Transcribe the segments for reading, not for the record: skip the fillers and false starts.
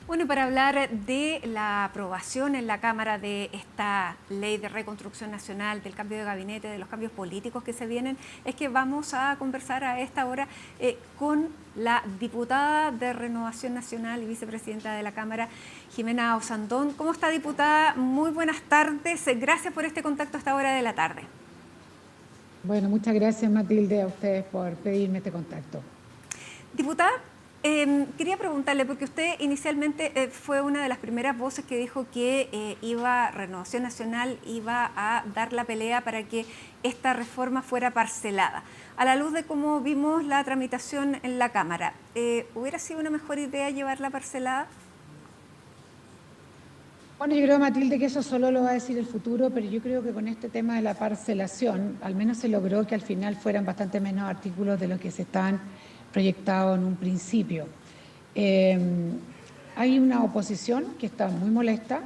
Bueno, y para hablar de la aprobación en la Cámara de esta ley de reconstrucción nacional, del cambio de gabinete, de los cambios políticos que se vienen, es que vamos a conversar a esta hora con la diputada de Renovación Nacional y vicepresidenta de la Cámara, Jimena Osandón. ¿Cómo está, diputada? Muy buenas tardes. Gracias por este contacto a esta hora de la tarde. Bueno, muchas gracias, Matilde, a ustedes por pedirme este contacto. Diputada, quería preguntarle, porque usted inicialmente fue una de las primeras voces que dijo que Renovación Nacional iba a dar la pelea para que esta reforma fuera parcelada. A la luz de cómo vimos la tramitación en la Cámara, ¿hubiera sido una mejor idea llevarla parcelada? Bueno, yo creo, Matilde, que eso solo lo va a decir el futuro, pero yo creo que con este tema de la parcelación, al menos se logró que al final fueran bastante menos artículos de los que se estaban proyectados en un principio. Hay una oposición que está muy molesta,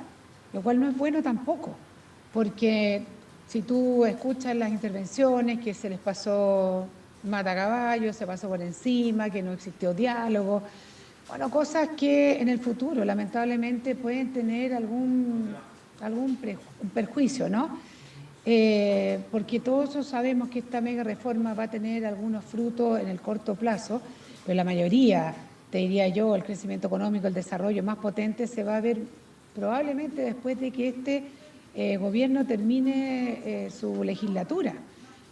lo cual no es bueno tampoco, porque si tú escuchas las intervenciones, que se les pasó mata caballo, se pasó por encima, que no existió diálogo. Bueno, cosas que en el futuro lamentablemente pueden tener algún perjuicio, ¿no? Porque todos sabemos que esta mega reforma va a tener algunos frutos en el corto plazo, pero la mayoría, te diría yo, el crecimiento económico, el desarrollo más potente se va a ver probablemente después de que este gobierno termine su legislatura,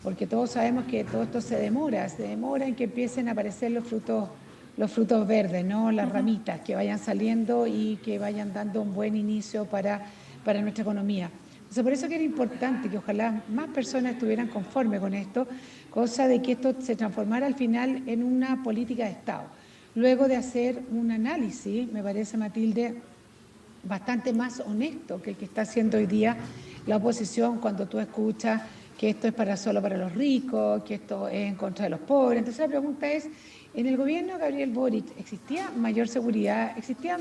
porque todos sabemos que todo esto se demora en que empiecen a aparecer los frutos verdes, ¿no? Las ramitas que vayan saliendo y que vayan dando un buen inicio para nuestra economía. Entonces, por eso que era importante que ojalá más personas estuvieran conformes con esto, cosa de que esto se transformara al final en una política de Estado. Luego de hacer un análisis, me parece, Matilde, bastante más honesto que el que está haciendo hoy día la oposición cuando tú escuchas que esto es solo para los ricos, que esto es en contra de los pobres. Entonces la pregunta es, ¿en el gobierno de Gabriel Boric existía mayor seguridad, existía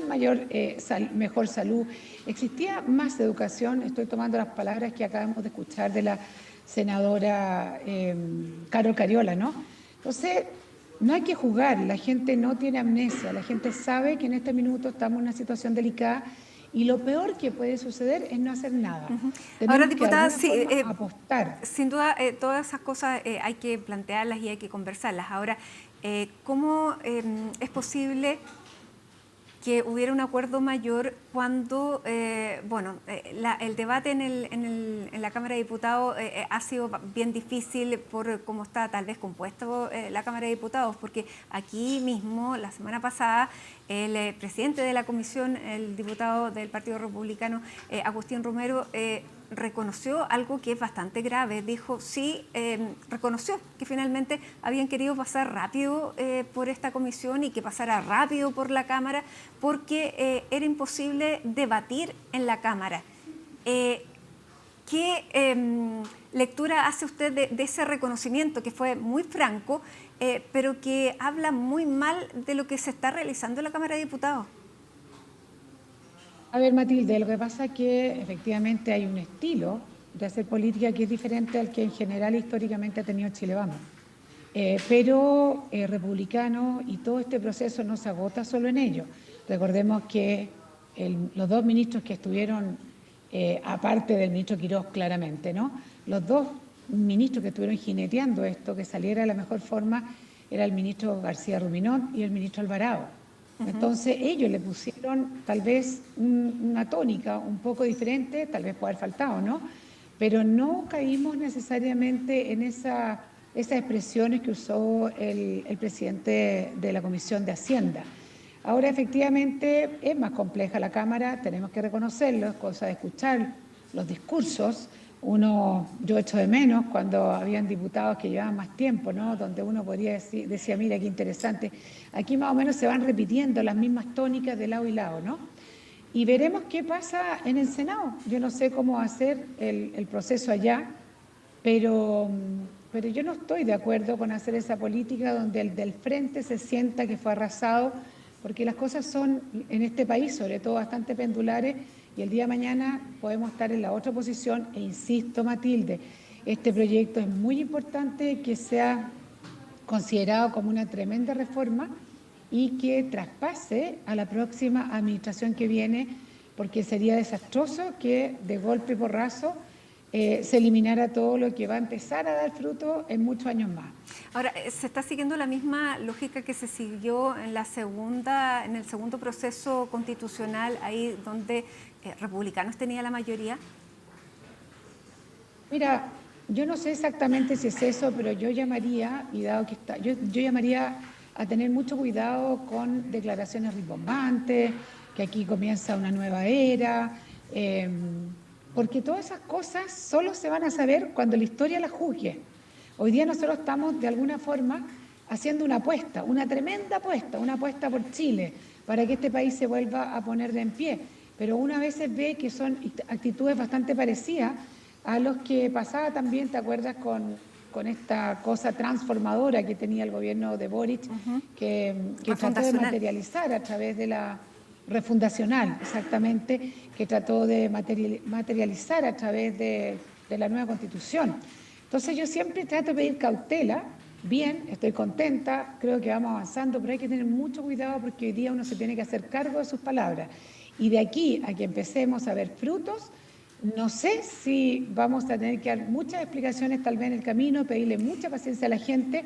mejor salud, existía más educación? Estoy tomando las palabras que acabamos de escuchar de la senadora Carol Cariola, ¿no? Entonces, no hay que juzgar, la gente no tiene amnesia, la gente sabe que en este minuto estamos en una situación delicada y lo peor que puede suceder es no hacer nada. Ahora, Tenemos que de diputada, alguna sí, forma apostar. sin duda todas esas cosas hay que plantearlas y hay que conversarlas. Ahora, ¿cómo es posible que hubiera un acuerdo mayor cuando, el debate en la Cámara de Diputados ha sido bien difícil por cómo está tal vez compuesto la Cámara de Diputados? Porque aquí mismo, la semana pasada, el presidente de la comisión, el diputado del Partido Republicano, Agustín Romero, reconoció algo que es bastante grave. Dijo, sí, reconoció que finalmente habían querido pasar rápido por esta comisión y que pasara rápido por la Cámara porque era imposible debatir en la Cámara. ¿Qué lectura hace usted de ese reconocimiento que fue muy franco, pero que habla muy mal de lo que se está realizando en la Cámara de Diputados? A ver, Matilde, lo que pasa es que efectivamente hay un estilo de hacer política que es diferente al que en general históricamente ha tenido Chile Vamos. Pero republicano, y todo este proceso no se agota solo en ello. Recordemos que los dos ministros que estuvieron, aparte del ministro Quirós claramente, ¿no? Los dos ministros que estuvieron jineteando esto, que saliera de la mejor forma, era el ministro García Ruminot y el ministro Alvarado. Entonces ellos le pusieron tal vez una tónica un poco diferente, tal vez puede haber faltado, ¿no? Pero no caímos necesariamente en esas expresiones que usó el presidente de la Comisión de Hacienda. Ahora efectivamente es más compleja la Cámara, tenemos que reconocerlo, es cosa de escuchar los discursos. Yo echo de menos cuando habían diputados que llevaban más tiempo, ¿no? Donde uno podría decía, mira qué interesante. Aquí más o menos se van repitiendo las mismas tónicas de lado y lado, ¿no? Y veremos qué pasa en el Senado. Yo no sé cómo va a ser el proceso allá, pero yo no estoy de acuerdo con hacer esa política donde el del frente se sienta que fue arrasado, porque las cosas son en este país, sobre todo, bastante pendulares, y el día de mañana podemos estar en la otra posición. E insisto, Matilde, este proyecto es muy importante que sea considerado como una tremenda reforma, y que traspase a la próxima administración que viene, porque sería desastroso que de golpe y porrazo se eliminara todo lo que va a empezar a dar fruto en muchos años más. Ahora, ¿se está siguiendo la misma lógica que se siguió en en el segundo proceso constitucional, ahí donde republicanos tenía la mayoría? Mira, yo no sé exactamente si es eso, pero yo llamaría, y dado que está, yo llamaría a tener mucho cuidado con declaraciones rimbombantes, que aquí comienza una nueva era, porque todas esas cosas solo se van a saber cuando la historia las juzgue. Hoy día nosotros estamos de alguna forma haciendo una apuesta, una tremenda apuesta, una apuesta por Chile, para que este país se vuelva a poner de en pie. Pero una vez ve que son actitudes bastante parecidas a los que pasaba también, ¿te acuerdas?, con esta cosa transformadora que tenía el gobierno de Boric, que trató de materializar a través de la refundacional, exactamente, que trató de materializar a través de la nueva Constitución. Entonces yo siempre trato de pedir cautela. Bien, estoy contenta, creo que vamos avanzando, pero hay que tener mucho cuidado porque hoy día uno se tiene que hacer cargo de sus palabras. Y de aquí a que empecemos a ver frutos, no sé si vamos a tener que dar muchas explicaciones tal vez en el camino, pedirle mucha paciencia a la gente.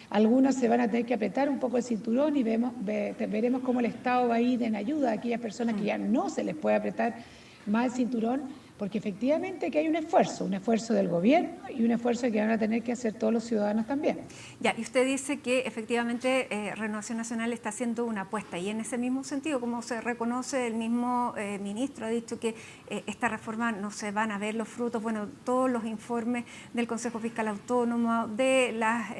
Algunos se van a tener que apretar un poco el cinturón y veremos cómo el Estado va a ir en ayuda a aquellas personas que ya no se les puede apretar más el cinturón, porque efectivamente que hay un esfuerzo del gobierno y un esfuerzo que van a tener que hacer todos los ciudadanos también. Ya, y usted dice que efectivamente Renovación Nacional está haciendo una apuesta, y en ese mismo sentido, como se reconoce, el mismo ministro ha dicho que esta reforma no se van a ver los frutos. Bueno, todos los informes del Consejo Fiscal Autónomo, de las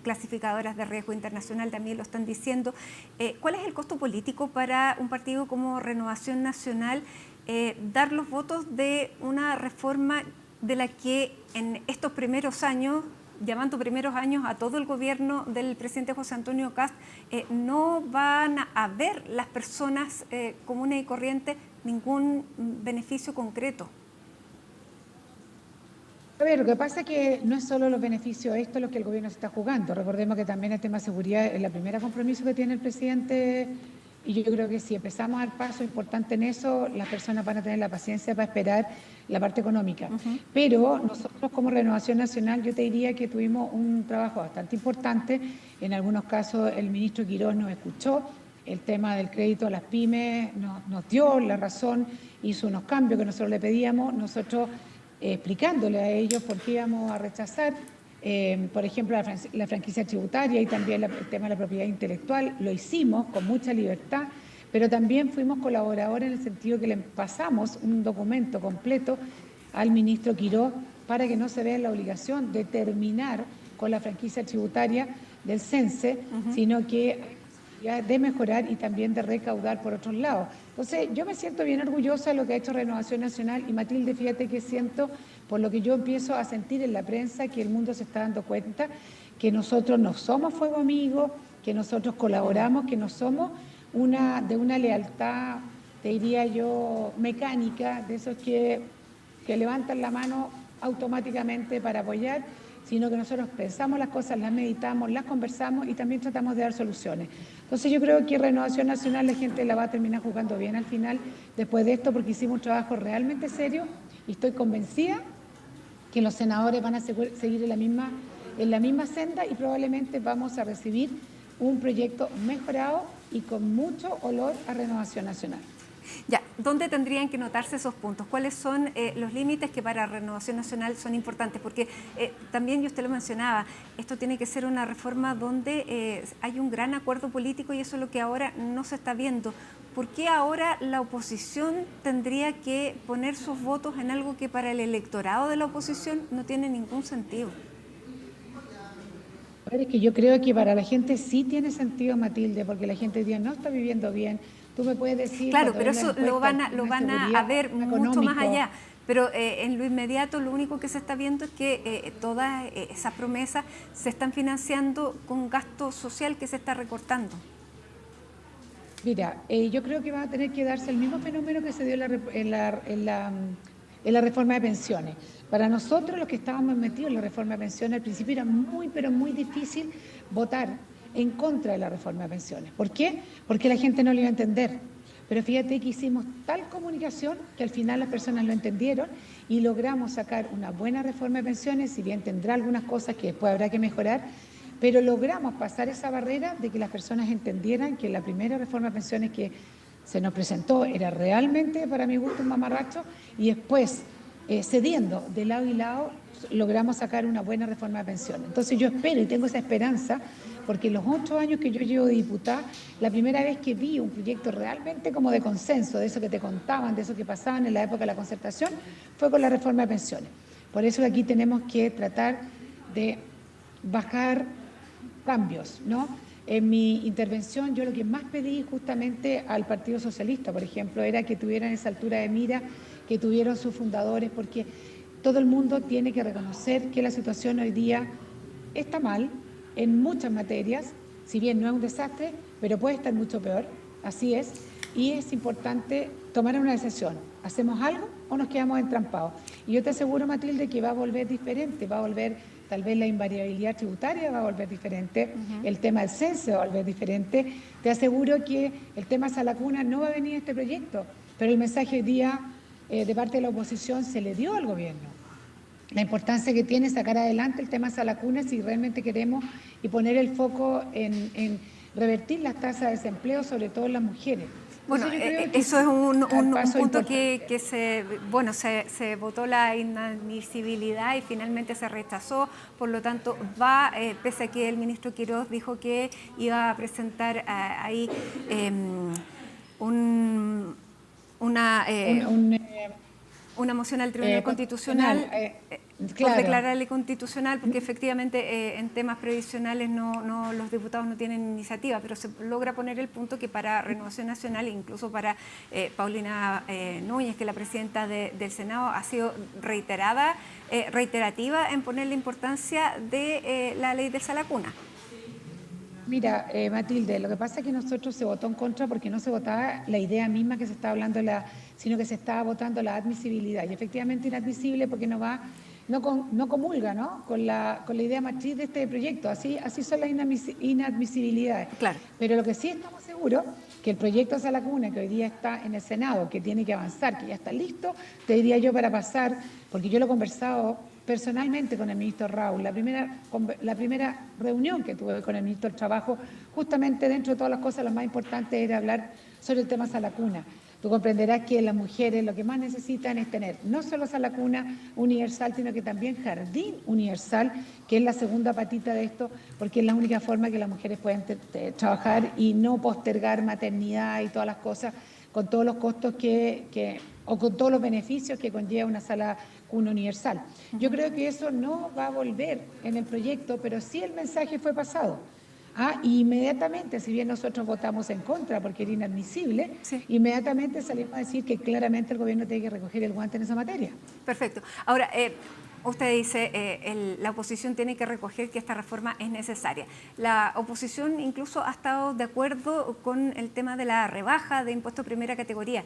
clasificadoras de riesgo internacional también lo están diciendo. ¿Cuál es el costo político para un partido como Renovación Nacional dar los votos de una reforma de la que en estos primeros años, llamando primeros años a todo el gobierno del presidente José Antonio Kast, no van a ver las personas comunes y corrientes ningún beneficio concreto? A ver, lo que pasa es que no es solo los beneficios, esto es lo que el gobierno se está jugando. Recordemos que también el tema de seguridad es la primera compromiso que tiene el presidente. Y yo creo que si empezamos a dar paso importante en eso, las personas van a tener la paciencia para esperar la parte económica. Pero nosotros como Renovación Nacional, yo te diría que tuvimos un trabajo bastante importante. En algunos casos el ministro Quirós nos escuchó, el tema del crédito a las pymes nos dio la razón, hizo unos cambios que nosotros le pedíamos, nosotros explicándole a ellos por qué íbamos a rechazar. Por ejemplo, la franquicia tributaria y también el tema de la propiedad intelectual, lo hicimos con mucha libertad, pero también fuimos colaboradores en el sentido que le pasamos un documento completo al ministro Quirós para que no se vea la obligación de terminar con la franquicia tributaria del CENSE, sino que de mejorar y también de recaudar por otros lados. Entonces, yo me siento bien orgullosa de lo que ha hecho Renovación Nacional, y Matilde, fíjate que siento, por lo que yo empiezo a sentir en la prensa, que el mundo se está dando cuenta que nosotros no somos fuego amigo, que nosotros colaboramos, que no somos de una lealtad, te diría yo, mecánica, de esos que levantan la mano automáticamente para apoyar, sino que nosotros pensamos las cosas, las meditamos, las conversamos y también tratamos de dar soluciones. Entonces yo creo que Renovación Nacional la gente la va a terminar jugando bien al final, después de esto, porque hicimos un trabajo realmente serio y estoy convencida que los senadores van a seguir en la misma senda y probablemente vamos a recibir un proyecto mejorado y con mucho olor a Renovación Nacional. Ya, ¿dónde tendrían que notarse esos puntos? ¿Cuáles son los límites que para Renovación Nacional son importantes? Porque también, y usted lo mencionaba, esto tiene que ser una reforma donde hay un gran acuerdo político, y eso es lo que ahora no se está viendo. ¿Por qué ahora la oposición tendría que poner sus votos en algo que para el electorado de la oposición no tiene ningún sentido? Es que yo creo que para la gente sí tiene sentido, Matilde, porque la gente hoy día no está viviendo bien. Tú me puedes decir... Claro, pero eso lo van a ver mucho más allá. Pero en lo inmediato lo único que se está viendo es que todas esas promesas se están financiando con gasto social que se está recortando. Mira, yo creo que va a tener que darse el mismo fenómeno que se dio en la reforma de pensiones. Para nosotros, los que estábamos metidos en la reforma de pensiones, al principio era muy, pero muy difícil votar en contra de la reforma de pensiones. ¿Por qué? Porque la gente no lo iba a entender. Pero fíjate que hicimos tal comunicación que al final las personas lo entendieron y logramos sacar una buena reforma de pensiones, si bien tendrá algunas cosas que después habrá que mejorar, pero logramos pasar esa barrera de que las personas entendieran que la primera reforma de pensiones que se nos presentó era realmente, para mi gusto, un mamarracho, y después, cediendo de lado y lado, logramos sacar una buena reforma de pensiones. Entonces yo espero y tengo esa esperanza, porque en los 8 años que yo llevo de diputada, la primera vez que vi un proyecto realmente como de consenso, de eso que te contaban, de eso que pasaban en la época de la concertación, fue con la reforma de pensiones. Por eso aquí tenemos que tratar de bajar cambios, ¿no? En mi intervención yo lo que más pedí justamente al Partido Socialista, por ejemplo, era que tuvieran esa altura de mira que tuvieron sus fundadores, porque todo el mundo tiene que reconocer que la situación hoy día está mal en muchas materias, si bien no es un desastre, pero puede estar mucho peor, así es, y es importante tomar una decisión. ¿Hacemos algo o nos quedamos entrampados? Y yo te aseguro, Matilde, que va a volver diferente, va a volver tal vez la invariabilidad tributaria, va a volver diferente, el tema del censo va a volver diferente. Te aseguro que el tema Salacuna no va a venir en este proyecto, pero el mensaje hoy día de parte de la oposición se le dio al gobierno. La importancia que tiene sacar adelante el tema Salacuna si realmente queremos y poner el foco en revertir las tasas de desempleo, sobre todo en las mujeres. Bueno, eso es un punto que se votó la inadmisibilidad y finalmente se rechazó, por lo tanto va, pese a que el ministro Quiroz dijo que iba a presentar ahí una moción al Tribunal Constitucional por declararle constitucional, porque efectivamente en temas previsionales los diputados no tienen iniciativa, pero se logra poner el punto que para Renovación Nacional e incluso para Paulina Núñez, que es la presidenta del Senado, ha sido reiterativa en poner la importancia de la ley de Salacuna. Mira, Matilde, lo que pasa es que nosotros se votó en contra porque no se votaba la idea misma que se estaba hablando, sino que se estaba votando la admisibilidad. Y efectivamente inadmisible porque no comulga, ¿no?, con la idea matriz de este proyecto. Así son las inadmisibilidades. Claro. Pero lo que sí estamos seguros, que el proyecto Salacuna, que hoy día está en el Senado, que tiene que avanzar, que ya está listo, te diría yo para pasar, porque yo lo he conversado personalmente con el ministro Raúl, la primera reunión que tuve con el ministro del Trabajo, justamente dentro de todas las cosas, lo más importante era hablar sobre el tema Salacuna. Tú comprenderás que las mujeres lo que más necesitan es tener no solo Salacuna universal, sino que también jardín universal, que es la segunda patita de esto, porque es la única forma que las mujeres pueden trabajar y no postergar maternidad y todas las cosas, con todos los costos o con todos los beneficios que conlleva una sala cuna universal. Yo creo que eso no va a volver en el proyecto, pero sí el mensaje fue pasado. Inmediatamente, si bien nosotros votamos en contra porque era inadmisible, sí, inmediatamente salimos a decir que claramente el gobierno tiene que recoger el guante en esa materia. Perfecto. Ahora, usted dice la oposición tiene que recoger que esta reforma es necesaria. La oposición incluso ha estado de acuerdo con el tema de la rebaja de impuesto de primera categoría.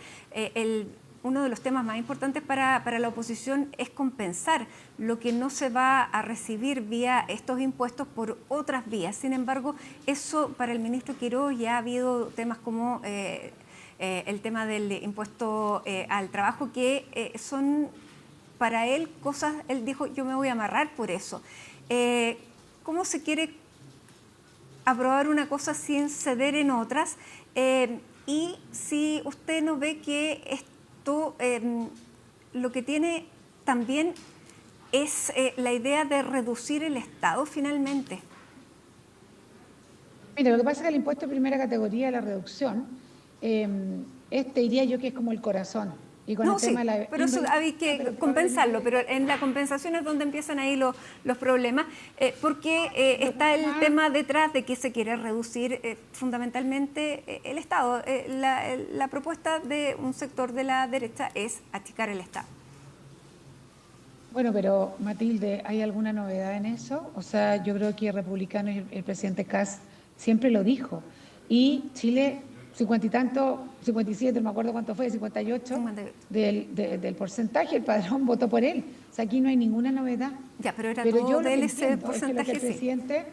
Uno de los temas más importantes para la oposición es compensar lo que no se va a recibir vía estos impuestos por otras vías. Sin embargo, eso para el ministro Quiroz ya ha habido temas como el tema del impuesto al trabajo, que son para él cosas, él dijo, yo me voy a amarrar por eso. ¿Cómo se quiere aprobar una cosa sin ceder en otras? Y si usted no ve que lo que tiene también es la idea de reducir el Estado finalmente. Mira, lo que pasa es que el impuesto de primera categoría, la reducción, te diría yo que es como el corazón. Y con el tema de pero eso hay que compensarlo, pero en la compensación es donde empiezan ahí los problemas, porque está el tema detrás de que se quiere reducir fundamentalmente el Estado. La propuesta de un sector de la derecha es achicar el Estado. Bueno, pero Matilde, ¿hay alguna novedad en eso? O sea, yo creo que republicanos y el presidente Kast siempre lo dijo. Y Chile, 50 y tanto, 57, no me acuerdo cuánto fue, 58, del porcentaje, el padrón votó por él. O sea, aquí no hay ninguna novedad. Ya, pero era todo de él ese porcentaje, es que el presidente,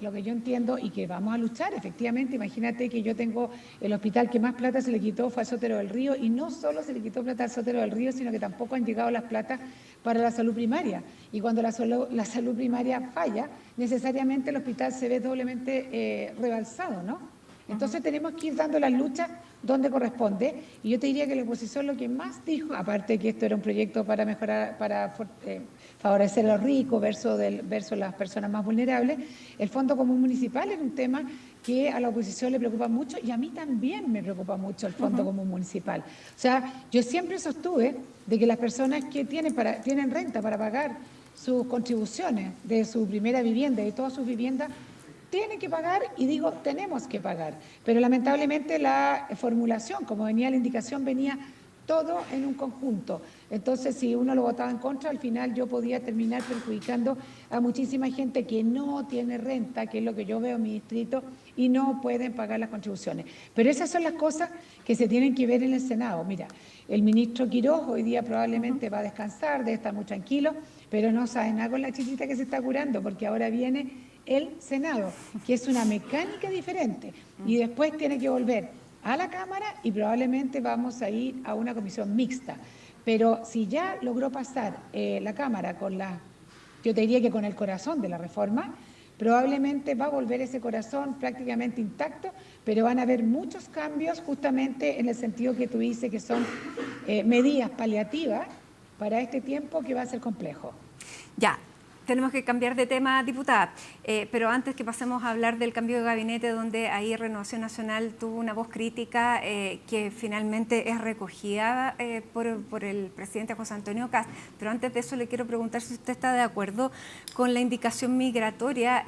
lo que yo entiendo y que vamos a luchar, efectivamente, imagínate que yo tengo el hospital que más plata se le quitó fue a Sotero del Río, y no solo se le quitó plata a Sotero del Río, sino que tampoco han llegado las platas para la salud primaria. Y cuando la salud primaria falla, necesariamente el hospital se ve doblemente rebalsado, ¿no? Entonces tenemos que ir dando las luchas donde corresponde, y yo te diría que la oposición lo que más dijo, aparte de que esto era un proyecto para mejorar, para favorecer a los ricos versus las personas más vulnerables, el Fondo Común Municipal es un tema que a la oposición le preocupa mucho, y a mí también me preocupa mucho el Fondo Común Municipal. O sea, yo siempre sostuve de que las personas que tienen renta para pagar sus contribuciones de su primera vivienda y todas sus viviendas, tienen que pagar, y digo, tenemos que pagar. Pero lamentablemente la formulación, como venía la indicación, venía todo en un conjunto. Entonces, si uno lo votaba en contra, al final yo podía terminar perjudicando a muchísima gente que no tiene renta, que es lo que yo veo en mi distrito, y no pueden pagar las contribuciones. Pero esas son las cosas que se tienen que ver en el Senado. Mira, el ministro Quiroz hoy día probablemente va a descansar, debe estar muy tranquilo, pero no sabe nada con la chichita que se está curando, porque ahora viene el Senado, que es una mecánica diferente, y después tiene que volver a la Cámara y probablemente vamos a ir a una comisión mixta. Pero si ya logró pasar la Cámara yo te diría que con el corazón de la reforma, probablemente va a volver ese corazón prácticamente intacto, pero van a haber muchos cambios justamente en el sentido que tú dices, que son medidas paliativas para este tiempo que va a ser complejo. Ya. Tenemos que cambiar de tema, diputada, pero antes que pasemos a hablar del cambio de gabinete, donde ahí Renovación Nacional tuvo una voz crítica que finalmente es recogida por el presidente José Antonio Kast. Pero antes de eso le quiero preguntar si usted está de acuerdo con la indicación migratoria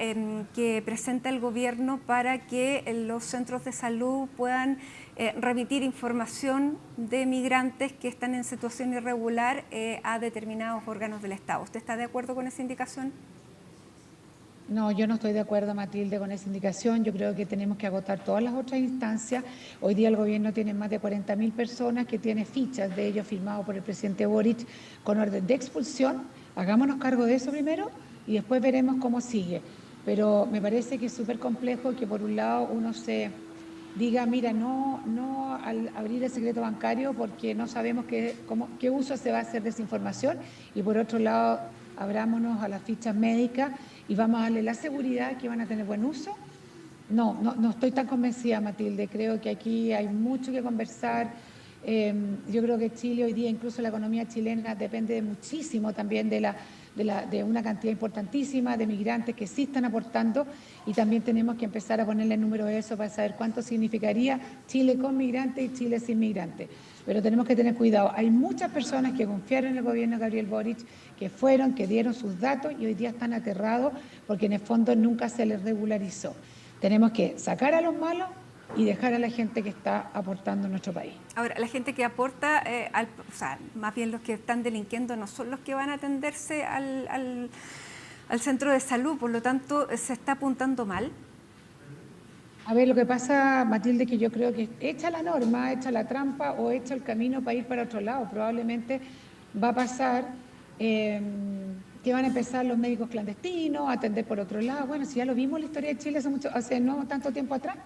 que presenta el gobierno para que los centros de salud puedan remitir información de migrantes que están en situación irregular a determinados órganos del Estado. ¿Usted está de acuerdo con esa indicación? No, yo no estoy de acuerdo, Matilde, con esa indicación. Yo creo que tenemos que agotar todas las otras instancias. Hoy día el gobierno tiene más de 40.000 personas que tiene fichas de ellos firmados por el presidente Boric con orden de expulsión. Hagámonos cargo de eso primero y después veremos cómo sigue. Pero me parece que es súper complejo que por un lado uno se diga, mira, no al abrir el secreto bancario porque no sabemos qué uso se va a hacer de esa información, y por otro lado abrámonos a las fichas médicas y vamos a darle la seguridad que van a tener buen uso. No estoy tan convencida, Matilde. Creo que aquí hay mucho que conversar. Yo creo que Chile hoy día, incluso la economía chilena, depende muchísimo también de una cantidad importantísima de migrantes que sí están aportando, y también tenemos que empezar a ponerle número a eso para saber cuánto significaría Chile con migrantes y Chile sin migrantes. Pero tenemos que tener cuidado. Hay muchas personas que confiaron en el gobierno de Gabriel Boric, que dieron sus datos y hoy día están aterrados porque en el fondo nunca se les regularizó. Tenemos que sacar a los malos y dejar a la gente que está aportando en nuestro país. Ahora, la gente que aporta, o sea, más bien los que están delinquiendo no son los que van a atenderse al centro de salud, por lo tanto, ¿se está apuntando mal? A ver, lo que pasa, Matilde, que yo creo que echa la norma, echa la trampa o echa el camino para ir para otro lado. Probablemente va a pasar que van a empezar los médicos clandestinos a atender por otro lado. Bueno, si ya lo vimos en la historia de Chile hace no tanto tiempo atrás.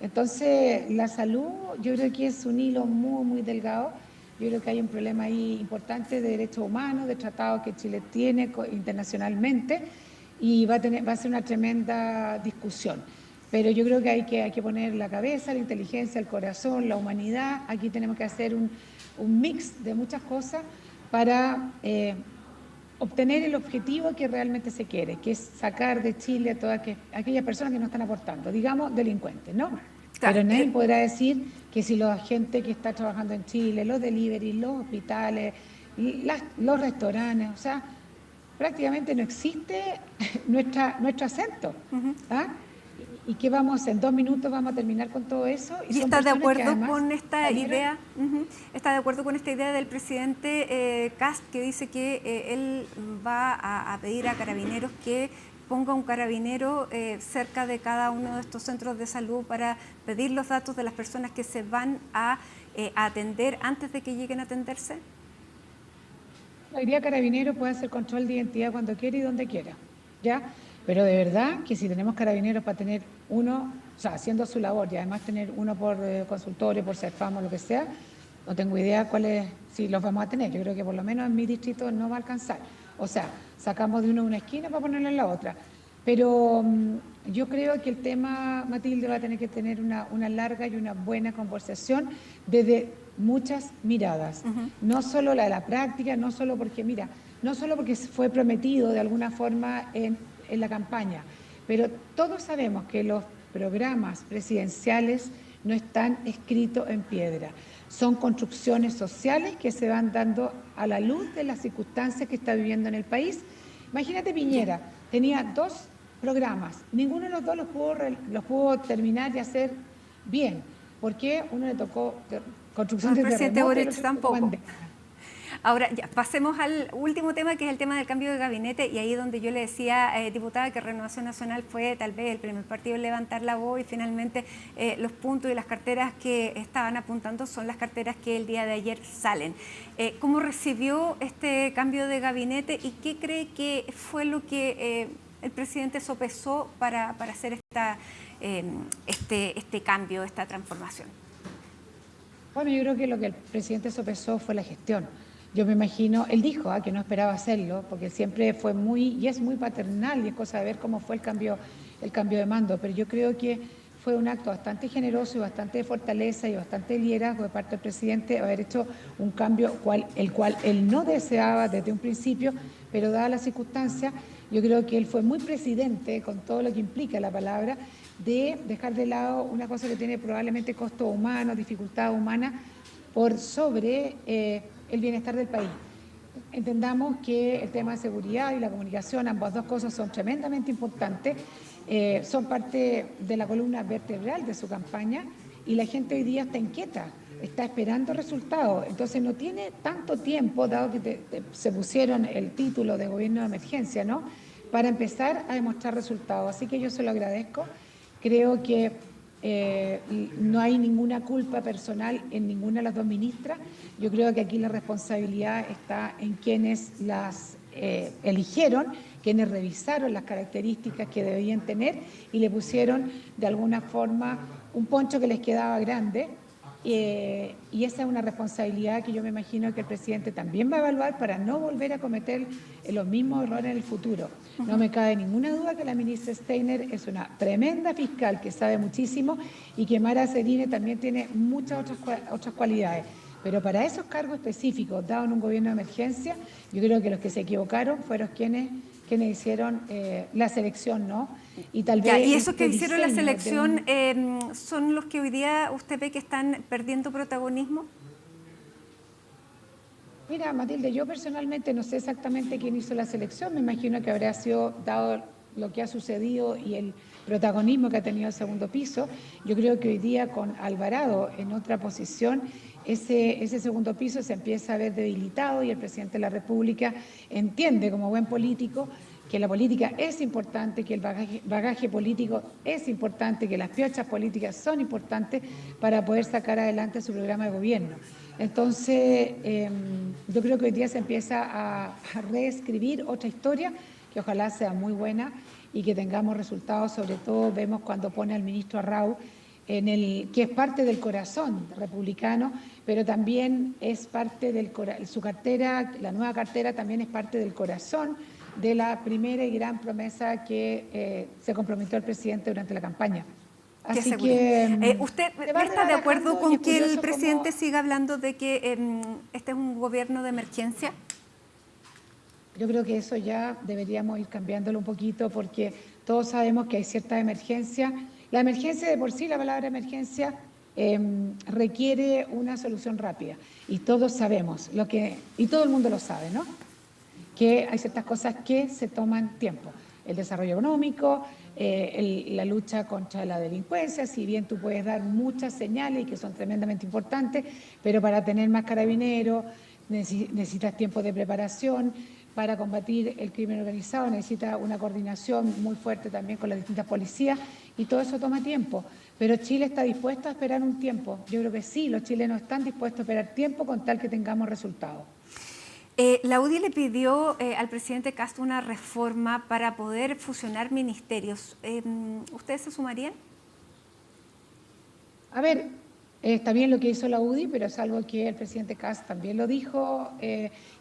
Entonces, la salud yo creo que es un hilo muy, muy delgado. Yo creo que hay un problema ahí importante de derechos humanos, de tratados que Chile tiene internacionalmente, y va a ser una tremenda discusión. Pero yo creo que hay que poner la cabeza, la inteligencia, el corazón, la humanidad. Aquí tenemos que hacer un mix de muchas cosas para obtener el objetivo que realmente se quiere, que es sacar de Chile a todas aquellas personas que no están aportando, digamos delincuentes, ¿no? Claro. Pero nadie podrá decir que si la gente que está trabajando en Chile, los delivery, los hospitales, los restaurantes, o sea, prácticamente no existe nuestro acento. ¿Ah? ¿Y qué vamos? En 2 minutos vamos a terminar con todo eso. ¿Y está de acuerdo con esta idea? ¿Está de acuerdo con esta idea del presidente Kast, que dice que él va a pedir a carabineros que ponga un carabinero cerca de cada uno de estos centros de salud para pedir los datos de las personas que se van a atender antes de que lleguen a atenderse? La idea carabinero puede hacer control de identidad cuando quiera y donde quiera, ¿ya? Pero de verdad que si tenemos carabineros para tener uno, o sea, haciendo su labor y además tener uno por consultorio, por CERFAM o lo que sea, no tengo idea cuáles, si los vamos a tener. Yo creo que por lo menos en mi distrito no va a alcanzar. O sea, sacamos de uno una esquina para ponerlo en la otra. Pero yo creo que el tema, Matilde, va a tener que tener una larga y una buena conversación desde muchas miradas. No solo la de la práctica, no solo porque, mira, no solo porque fue prometido de alguna forma en la campaña, pero todos sabemos que los programas presidenciales no están escritos en piedra. Son construcciones sociales que se van dando a la luz de las circunstancias que está viviendo en el país. Imagínate Piñera, tenía 2 programas, ninguno de los 2 los pudo terminar y hacer bien. ¿Por qué? Uno le tocó construcción de presidente terremoto y el Boric otro tampoco. pandemia. Ahora, ya, pasemos al último tema, que es el tema del cambio de gabinete, y ahí donde yo le decía, diputada, que Renovación Nacional fue tal vez el primer partido en levantar la voz y finalmente los puntos y las carteras que estaban apuntando son las carteras que el día de ayer salen. ¿Cómo recibió este cambio de gabinete y qué cree que fue lo que el presidente sopesó para hacer este cambio, esta transformación? Bueno, yo creo que lo que el presidente sopesó fue la gestión. Yo me imagino, él dijo que no esperaba hacerlo, porque siempre fue y es muy paternal y es cosa de ver cómo fue el cambio de mando, pero yo creo que fue un acto bastante generoso y bastante de fortaleza y bastante de liderazgo de parte del presidente haber hecho un cambio el cual él no deseaba desde un principio, pero dada la circunstancia, yo creo que él fue muy presidente con todo lo que implica la palabra, de dejar de lado una cosa que tiene probablemente costos humanos, dificultad humana, por sobre el bienestar del país. Entendamos que el tema de seguridad y la comunicación, ambas dos cosas son tremendamente importantes, son parte de la columna vertebral de su campaña y la gente hoy día está inquieta, está esperando resultados, entonces no tiene tanto tiempo, dado que se pusieron el título de gobierno de emergencia, ¿no?, para empezar a demostrar resultados. Así que yo se lo agradezco. Creo que no hay ninguna culpa personal en ninguna de las 2 ministras. Yo creo que aquí la responsabilidad está en quienes las eligieron, quienes revisaron las características que debían tener y le pusieron de alguna forma un poncho que les quedaba grande. Y esa es una responsabilidad que yo me imagino que el presidente también va a evaluar para no volver a cometer los mismos errores en el futuro. No me cabe ninguna duda que la ministra Steiner es una tremenda fiscal que sabe muchísimo y que Mara Serine también tiene muchas otras cualidades. Pero para esos cargos específicos, dados en un gobierno de emergencia, yo creo que los que se equivocaron fueron quienes hicieron la selección, ¿no? Y tal vez y esos que hicieron la selección son los que hoy día usted ve que están perdiendo protagonismo. Mira, Matilde, yo personalmente no sé exactamente quién hizo la selección, me imagino que habrá sido, dado lo que ha sucedido y el protagonismo que ha tenido el segundo piso, yo creo que hoy día con Alvarado en otra posición, ese segundo piso se empieza a ver debilitado y el presidente de la República entiende como buen político que la política es importante, que el bagaje político es importante, que las piochas políticas son importantes para poder sacar adelante su programa de gobierno. Entonces, yo creo que hoy día se empieza a reescribir otra historia que ojalá sea muy buena y que tengamos resultados. Sobre todo vemos cuando pone al ministro Arrau, que es parte del corazón republicano, pero también es parte su cartera, la nueva cartera también es parte del corazón de la primera y gran promesa que se comprometió el presidente durante la campaña. Así que ¿usted está de acuerdo con que el presidente siga hablando de que este es un gobierno de emergencia? Yo creo que eso ya deberíamos ir cambiándolo un poquito porque todos sabemos que hay cierta emergencia. La emergencia de por sí, la palabra emergencia, requiere una solución rápida y todos sabemos, y todo el mundo lo sabe, ¿no?, que hay ciertas cosas que se toman tiempo. El desarrollo económico, la lucha contra la delincuencia, si bien tú puedes dar muchas señales y que son tremendamente importantes, pero para tener más carabineros necesitas tiempo de preparación. Para combatir el crimen organizado necesita una coordinación muy fuerte también con las distintas policías y todo eso toma tiempo. Pero Chile está dispuesto a esperar un tiempo. Yo creo que sí, los chilenos están dispuestos a esperar tiempo con tal que tengamos resultados. La UDI le pidió al presidente Castro una reforma para poder fusionar ministerios. ¿Ustedes se sumarían? A ver, está bien lo que hizo la UDI, pero es algo que el presidente Kast también lo dijo.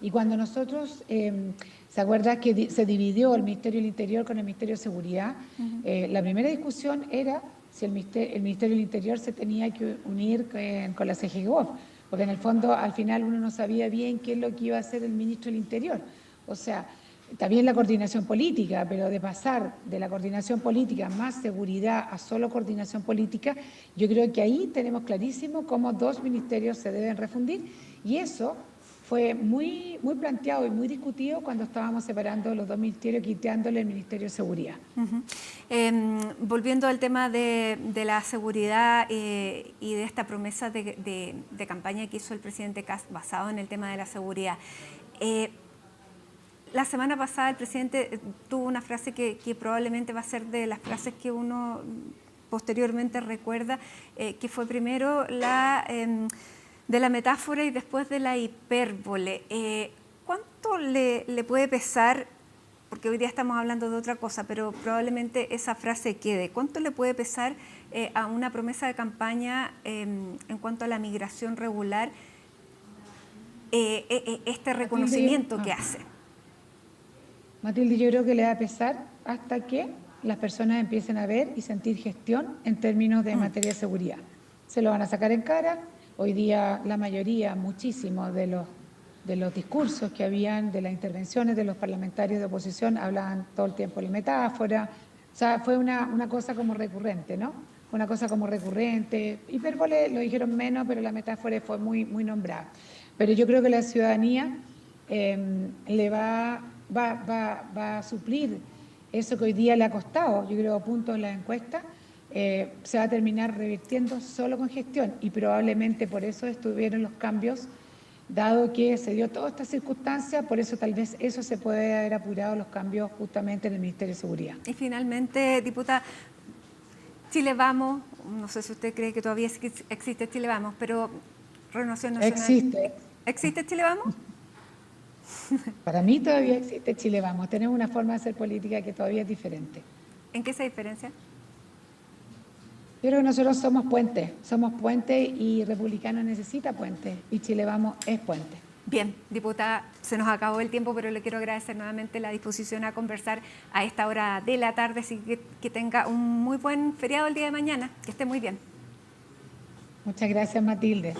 Y cuando nosotros, ¿se acuerda que se dividió el Ministerio del Interior con el Ministerio de Seguridad? La primera discusión era si el Ministerio del Interior se tenía que unir con la CGGOV, porque en el fondo al final uno no sabía bien qué es lo que iba a hacer el ministro del Interior. O sea, también la coordinación política, pero de pasar de la coordinación política más seguridad a solo coordinación política, yo creo que ahí tenemos clarísimo cómo dos ministerios se deben refundir, y eso fue muy planteado y muy discutido cuando estábamos separando los dos ministerios, quitándole el Ministerio de Seguridad. Volviendo al tema de la seguridad y de esta promesa de campaña que hizo el presidente Kast basado en el tema de la seguridad. La semana pasada el presidente tuvo una frase que probablemente va a ser de las frases que uno posteriormente recuerda, que fue primero de la metáfora y después de la hipérbole. ¿Cuánto le puede pesar, porque hoy día estamos hablando de otra cosa, pero probablemente esa frase quede, cuánto le puede pesar a una promesa de campaña en cuanto a la migración regular, este reconocimiento que hace? Matilde, yo creo que le va a pesar hasta que las personas empiecen a ver y sentir gestión en términos de materia de seguridad. Se lo van a sacar en cara. Hoy día la mayoría, muchísimos de los discursos que habían, de las intervenciones de los parlamentarios de oposición, hablaban todo el tiempo de la metáfora. O sea, fue una cosa como recurrente, ¿no? Una cosa como recurrente. Hipérbole lo dijeron menos, pero la metáfora fue muy nombrada. Pero yo creo que la ciudadanía le va a suplir eso que hoy día le ha costado, yo creo, puntos en la encuesta. Se va a terminar revirtiendo solo con gestión, y probablemente por eso estuvieron los cambios, dado que se dio toda esta circunstancia, por eso tal vez eso se puede haber apurado, los cambios justamente en el Ministerio de Seguridad. Y finalmente, diputada, Chile Vamos, no sé si usted cree que todavía existe Chile Vamos, pero Renovación Nacional... Existe. ¿Existe Chile Vamos? Para mí todavía existe Chile Vamos. Tenemos una forma de hacer política que todavía es diferente. ¿En qué se diferencia? Yo creo que nosotros somos puentes y Republicano necesita puentes, y Chile Vamos es puente. Bien, diputada, se nos acabó el tiempo, pero le quiero agradecer nuevamente la disposición a conversar a esta hora de la tarde, así que tenga un muy buen feriado el día de mañana, que esté muy bien. Muchas gracias, Matilde.